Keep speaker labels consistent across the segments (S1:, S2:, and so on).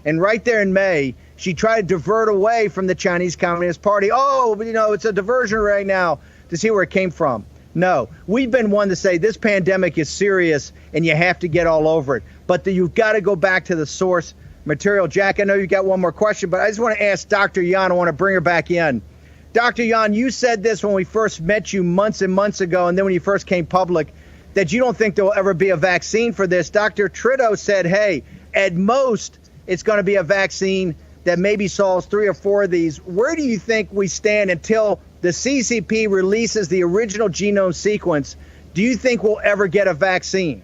S1: And right there in May, she tried to divert away from the Chinese Communist Party. Oh, it's a diversion right now to see where it came from. No, we've been one to say this pandemic is serious and you have to get all over it. But you've got to go back to the source material. Jack, I know you've got one more question, but I just want to ask Dr. Yan. I want to bring her back in. Dr. Yan, you said this when we first met you months and months ago, and then when you first came public, that you don't think there will ever be a vaccine for this. Dr. Trudeau said, hey, at most, it's going to be a vaccine that maybe solves 3 or 4 of these. Where do you think we stand until the CCP releases the original genome sequence? Do you think we'll ever get a vaccine?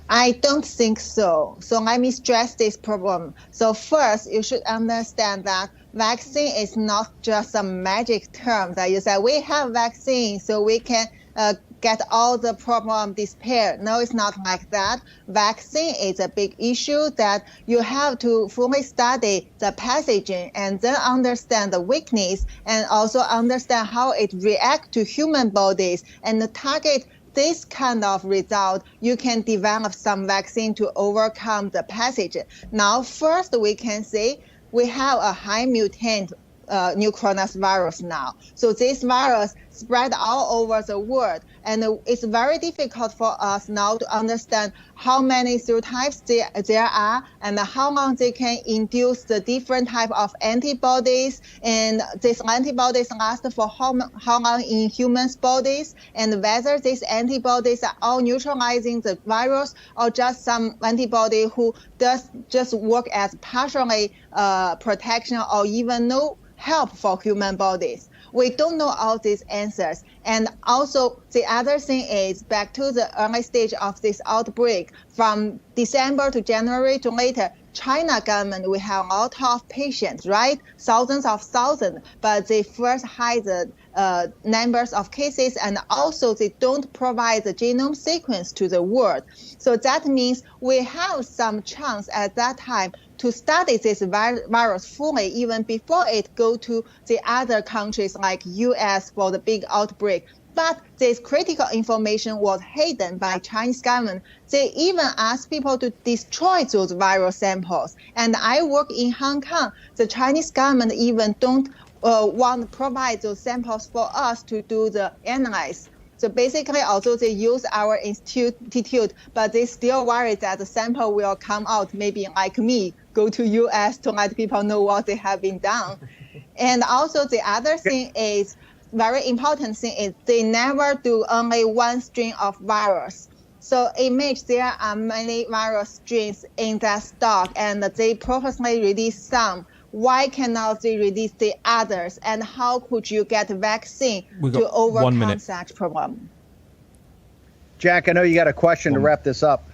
S2: I don't think so. So let me stress this problem. So first, you should understand that vaccine is not just a magic term that you say, we have vaccine so we can get all the problem disappear. No, it's not like that. Vaccine is a big issue that you have to fully study the pathogen and then understand the weakness and also understand how it reacts to human bodies and target this kind of result. You can develop some vaccine to overcome the pathogen. Now, first we can say we have a high mutant new coronavirus now. So this virus spread all over the world, and it's very difficult for us now to understand how many serotypes there are and how long they can induce the different type of antibodies, and these antibodies last for how long in humans' bodies, and whether these antibodies are all neutralizing the virus or just some antibody who does just work as partially protection or even no help for human bodies. We don't know all these answers. And also the other thing is back to the early stage of this outbreak, from December to January to later, China government, we have a lot of patients, right? Thousands, but they first hide the numbers of cases, and also they don't provide the genome sequence to the world. So that means we have some chance at that time to study this virus fully, even before it go to the other countries like US for the big outbreak. But this critical information was hidden by Chinese government. They even asked people to destroy those viral samples. And I work in Hong Kong. The Chinese government even don't want to provide those samples for us to do the analysis. So basically, although they use our institute, but they still worry that the sample will come out, maybe like me, go to US to let people know what they have been done. And also the other thing is, very important thing is they never do only one strain of virus. So imagine there are many virus strains in that stock, and they purposely release some. Why cannot they release the others? And how could you get a vaccine to overcome such problem?
S1: Jack, I know you got a question to wrap this up.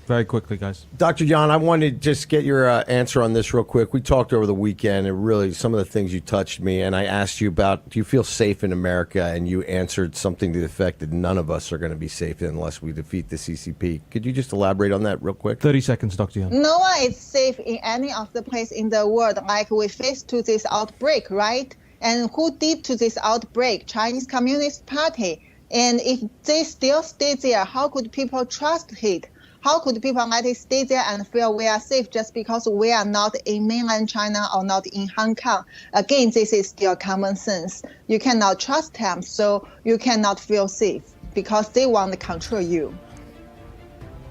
S3: Very quickly, guys.
S4: Dr. Yan, I wanted to just get your answer on this real quick. We talked over the weekend, and really some of the things you touched me, and I asked you about, do you feel safe in America? And you answered something to the effect that none of us are going to be safe unless we defeat the CCP. Could you just elaborate on that real quick?
S3: 30 seconds, Dr. Yan.
S2: No one is safe in any of the place in the world like we faced to this outbreak, right? And who did to this outbreak? Chinese Communist Party. And if they still stay there, how could people trust it? How could people let it stay there and feel we are safe just because we are not in mainland China or not in Hong Kong? Again, this is still common sense. You cannot trust them, so you cannot feel safe because they want to control you.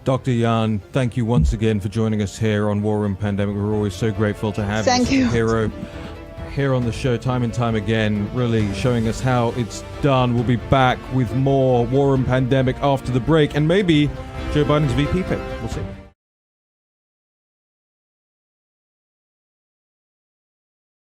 S3: Dr. Yan, thank you once again for joining us here on War Room Pandemic. We're always so grateful to have you as a hero here on the show time and time again, really showing us how it's done. We'll be back with more War Room Pandemic after the break, and maybe Joe Biden's VP pick. We'll see.